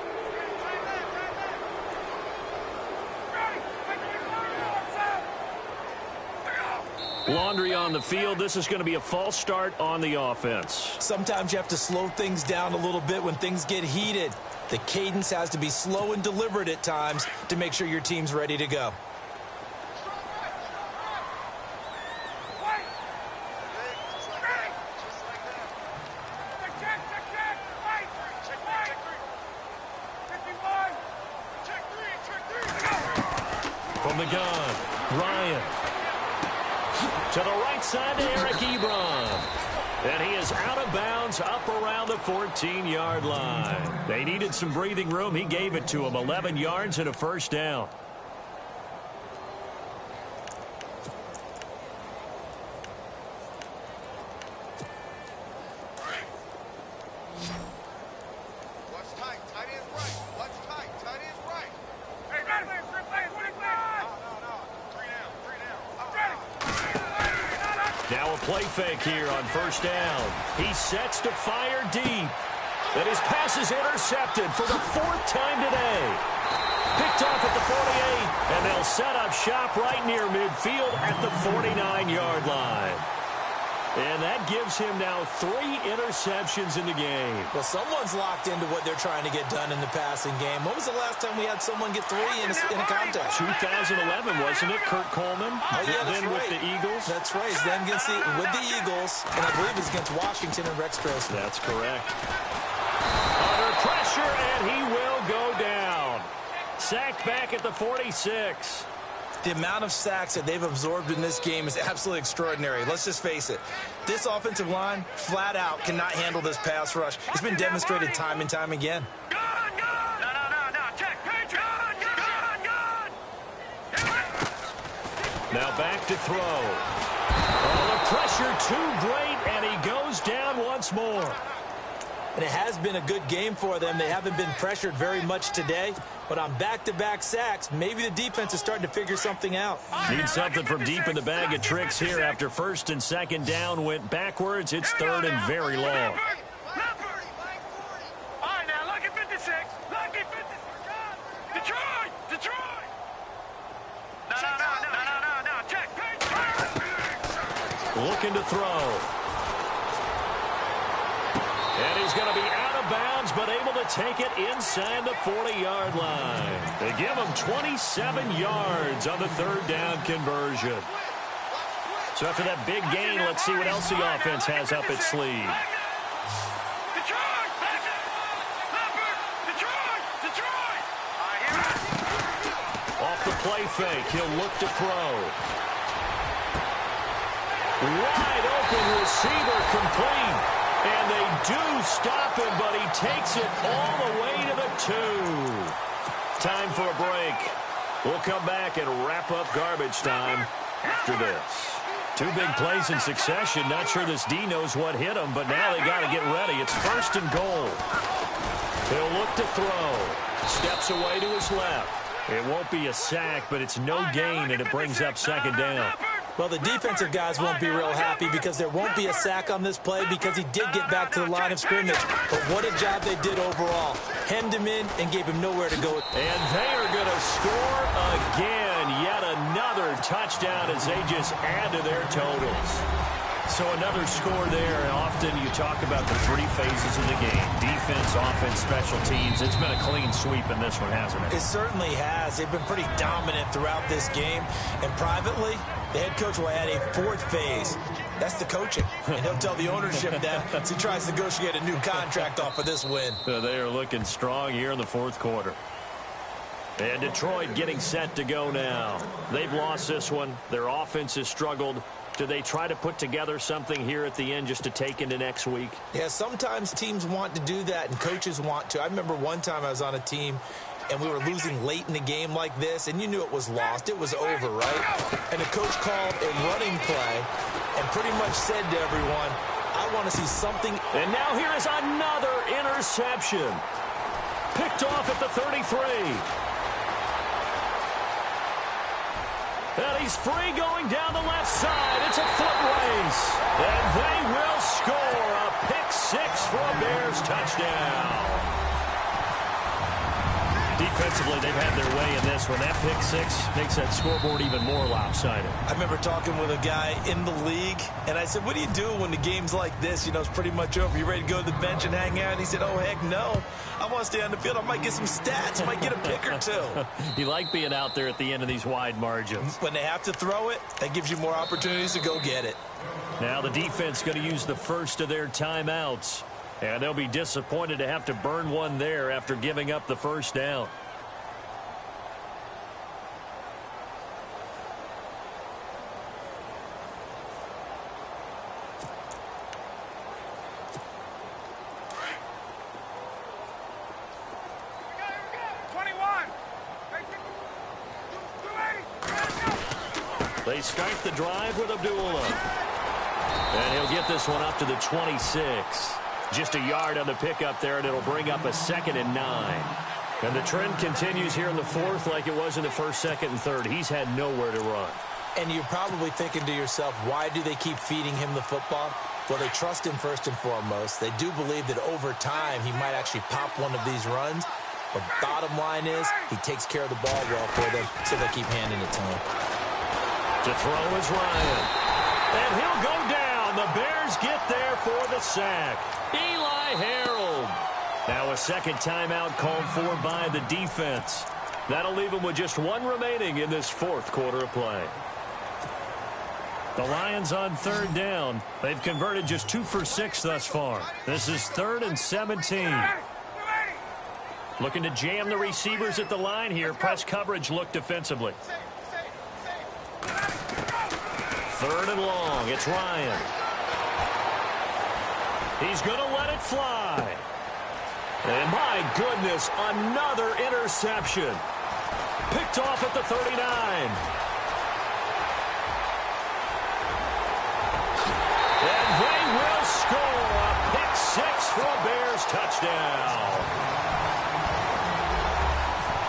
Speaker 3: Laundry on the field. This is going to be a false start on the offense.
Speaker 4: Sometimes you have to slow things down a little bit when things get heated. The cadence has to be slow and deliberate at times to make sure your team's ready to go.
Speaker 3: From the gun, Ryan. To the right side to Eric Ebron. And he is out of bounds up around the 14-yard line. They needed some breathing room. He gave it to them. 11 yards and a first down.
Speaker 5: What's tight? Tight is right. What's tight? Tight is right. Hey,
Speaker 3: Now a play fake here on first down. He sets to fire deep. And his pass is intercepted for the 4th time today. Picked off at the 48, and they'll set up shop right near midfield at the 49-yard line. And that gives him now 3 interceptions in the game.
Speaker 4: Well, someone's locked into what they're trying to get done in the passing game. When was the last time we had someone get 3 in a contest?
Speaker 3: 2011, wasn't it? Kurt Coleman.
Speaker 4: Oh, yeah, that's
Speaker 3: then
Speaker 4: right.
Speaker 3: with the Eagles.
Speaker 4: That's right. He's then with the Eagles, and I believe it's against Washington and Rex Grossman.
Speaker 3: That's correct. Under pressure, and he will go down. Sacked back at the 46.
Speaker 4: The amount of sacks that they've absorbed in this game is absolutely extraordinary. Let's just face it. This offensive line, flat out, cannot handle this pass rush. It's been demonstrated time and time again.
Speaker 5: No. Check.
Speaker 3: Now back to throw. Oh, the pressure too great, and he goes down once more.
Speaker 4: and it has been a good game for them. They haven't been pressured very much today, but on back-to-back sacks, maybe the defense is starting to figure something out.
Speaker 3: Need something from deep in the bag of tricks here after first and second down went backwards. It's third and very long.
Speaker 5: All right, now look at 56. Look at 56. Detroit! Detroit! No. Check.
Speaker 3: Looking to throw. And he's going to be out of bounds, but able to take it inside the 40-yard line. They give him 27 yards on the third down conversion. So after that big gain, let's see what else the offense has up its sleeve. Off the play fake, he'll look to throw. Wide open receiver complete. And they do stop him, but he takes it all the way to the 2. Time for a break. We'll come back and wrap up garbage time after this. 2 big plays in succession. Not sure this D knows what hit him, but now they got to get ready. It's first and goal. He'll look to throw. Steps away to his left. It won't be a sack, but it's no gain, and it brings up second down.
Speaker 4: Well, the defensive guys won't be real happy because there won't be a sack on this play because he did get back to the line of scrimmage. But what a job they did overall. Hemmed him in and gave him nowhere to go.
Speaker 3: And they are going to score again. Yet another touchdown as they just add to their totals. So another score there. And often you talk about the 3 phases of the game. Defense, offense, special teams. It's been a clean sweep in this one, hasn't it?
Speaker 4: It certainly has. They've been pretty dominant throughout this game. And privately, the head coach will add a 4th phase. That's the coaching. And he'll tell the ownership that as he tries to negotiate a new contract off of this win.
Speaker 3: They are looking strong here in the 4th quarter. And Detroit getting set to go now. They've lost this one. Their offense has struggled. Do they try to put together something here at the end just to take into next week?
Speaker 4: Yeah, sometimes teams want to do that and coaches want to. I remember one time I was on a team and we were losing late in a game like this, and you knew it was lost. It was over, right? And the coach called a running play and pretty much said to everyone, I want to see something.
Speaker 3: And now here is another interception. Picked off at the 33. And he's free going down the left side. It's a foot race. And they will score a pick 6 for a Bears touchdown. Defensively, they've had their way in this one. That pick 6 makes that scoreboard even more lopsided.
Speaker 4: I remember talking with a guy in the league, and I said, what do you do when the game's like this? You know, it's pretty much over. You ready to go to the bench and hang out? And he said, oh, heck no. I want to stay on the field. I might get some stats. I might get a pick or 2.
Speaker 3: You like being out there at the end of these wide margins.
Speaker 4: When they have to throw it, that gives you more opportunities to go get it.
Speaker 3: Now the defense going to use the first of their timeouts. And they'll be disappointed to have to burn one there after giving up the first down. They start the drive with Abdullah. And he'll get this one up to the 26. Just a yard on the pickup there, and it'll bring up a 2nd and 9. And the trend continues here in the 4th like it was in the 1st, 2nd, and 3rd. He's had nowhere to run.
Speaker 4: And you're probably thinking to yourself, why do they keep feeding him the football? Well, they trust him first and foremost. They do believe that over time he might actually pop one of these runs. But bottom line is he takes care of the ball well for them, so they'll keep handing it to him.
Speaker 3: To throw is Ryan. And he'll go down. The Bears get there for the sack. Eli Harold. Now a second timeout called for by the defense. That'll leave them with just 1 remaining in this 4th quarter of play. The Lions on 3rd down. They've converted just 2 for 6 thus far. This is 3rd and 17. Looking to jam the receivers at the line here. Press coverage look defensively. 3rd and long. It's Ryan. He's going to let it fly. And my goodness, another interception. Picked off at the 39. And they will score a pick 6 for a Bears touchdown.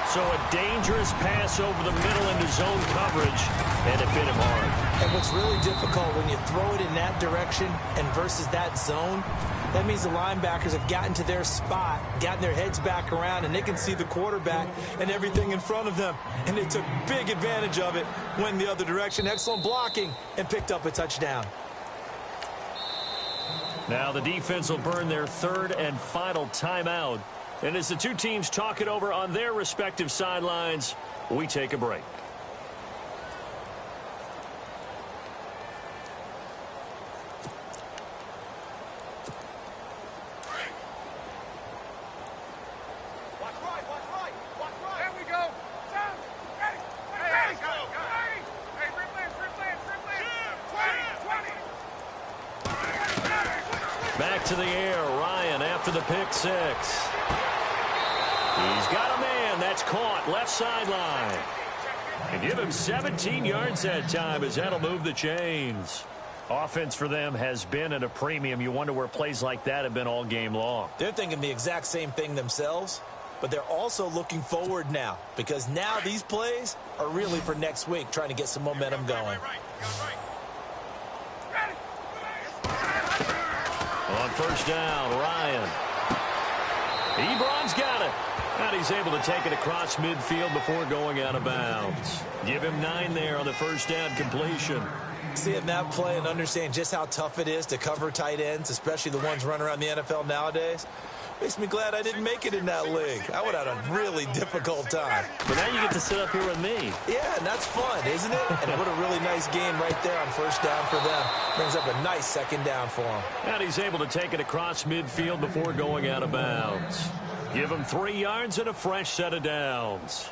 Speaker 3: So a dangerous pass over the middle into zone coverage, and it bit him hard.
Speaker 4: And what's really difficult when you throw it in that direction and versus that zone, that means the linebackers have gotten to their spot, gotten their heads back around, and they can see the quarterback and everything in front of them. And they took big advantage of it, went the other direction. Excellent blocking, and picked up a touchdown.
Speaker 3: Now the defense will burn their third and final timeout. And as the two teams talk it over on their respective sidelines, we take a break. Back to the air, Ryan after the pick six. He's got a man that's caught left sideline. And give him 17 yards that time as that'll move the chains. Offense for them has been at a premium. You wonder where plays like that have been all game long.
Speaker 4: They're thinking the exact same thing themselves, but they're also looking forward now because now these plays are really for next week, trying to get some momentum going.
Speaker 3: On first down, Ryan. Ebron's got it. And he's able to take it across midfield before going out of bounds. Give him 9 there on the first down completion.
Speaker 4: Seeing that play and understand just how tough it is to cover tight ends, especially the ones running around the NFL nowadays, makes me glad I didn't make it in that league. I would have had a really difficult time.
Speaker 3: But now you get to sit up here with me.
Speaker 4: Yeah, and that's fun, isn't it? And what a really nice game right there on first down for them. Brings up a nice second down for him.
Speaker 3: And he's able to take it across midfield before going out of bounds. Give him 3 yards and a fresh set of downs.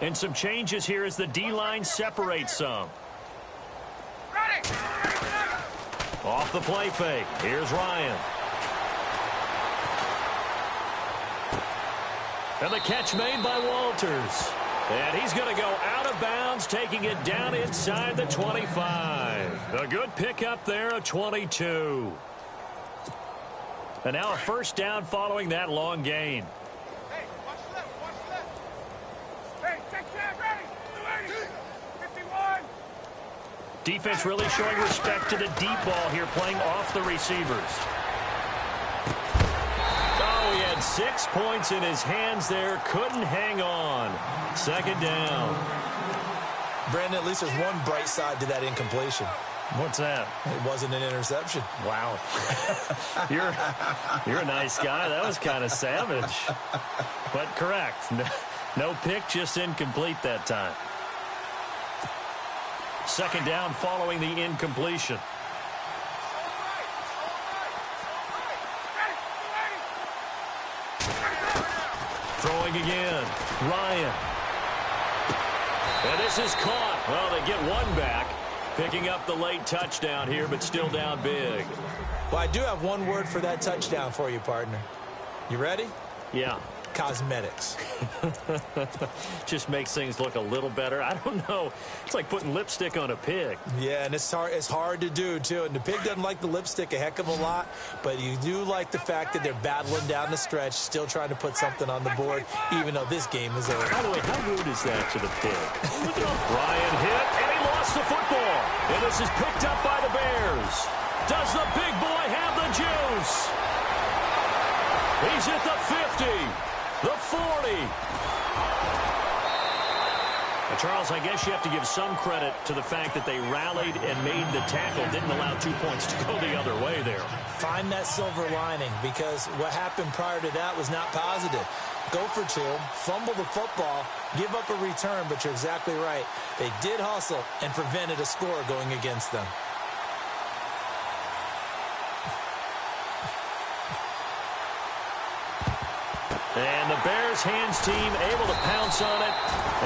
Speaker 3: And some changes here as the D-line separates some. Off the play fake. Here's Ryan. And the catch made by Walters. And he's going to go out of bounds, taking it down inside the 25. A good pickup there, a 22. And now a first down following that long gain.
Speaker 5: Hey, watch left. Hey, take that, ready. 51.
Speaker 3: Defense really showing respect to the deep ball here, playing off the receivers. Oh, he had 6 points in his hands there. Couldn't hang on. Second down.
Speaker 4: Brandon, at least there's one bright side to that incompletion.
Speaker 3: What's that?
Speaker 4: It wasn't an interception.
Speaker 3: Wow. You're a nice guy. That was kind of savage. But correct. No pick, just incomplete that time. Second down following the incompletion. Throwing again. Ryan. And this is caught. Well, they get one back. Picking up the late touchdown here, but still down big.
Speaker 4: Well, I do have one word for that touchdown for you, partner. You ready?
Speaker 3: Yeah.
Speaker 4: Cosmetics.
Speaker 3: Just makes things look a little better. I don't know. It's like putting lipstick on a pig.
Speaker 4: Yeah, and it's hard to do, too. And the pig doesn't like the lipstick a heck of a lot, but you do like the fact that they're battling down the stretch, still trying to put something on the board, even though this game is over.
Speaker 3: By the way, how rude is that to the pig? Look at him. Ryan hit, and he lost the football. And this is picked up by the Bears. Does the big boy have the juice? He's at the 50. The 40. Now, Charles, I guess you have to give some credit to the fact that they rallied and made the tackle, didn't allow 2 points to go the other way there.
Speaker 4: Find that silver lining, because what happened prior to that was not positive. Go for 2, fumble the football, give up a return, but you're exactly right. They did hustle and prevented a score going against them.
Speaker 3: And the Bears hands team able to pounce on it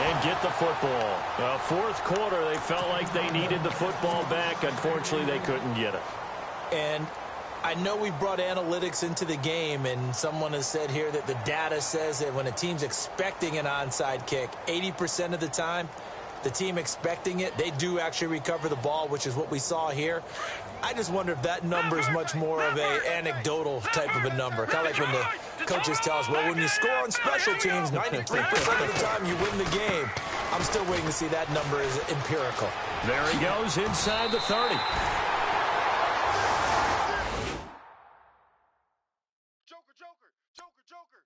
Speaker 3: and get the football. Fourth quarter, they felt like they needed the football back. Unfortunately, they couldn't get it.
Speaker 4: And I know we brought analytics into the game, and someone has said here that the data says that when a team's expecting an onside kick, 80% of the time, the team expecting it, they do actually recover the ball, which is what we saw here. I just wonder if that number is much more of a anecdotal type of a number. Kind of like when the coaches tell us, well, when you score on special teams, 93% of the time you win the game. I'm still waiting to see that number is empirical.
Speaker 3: There he goes inside the 30.
Speaker 5: Joker, Joker, Joker, Joker.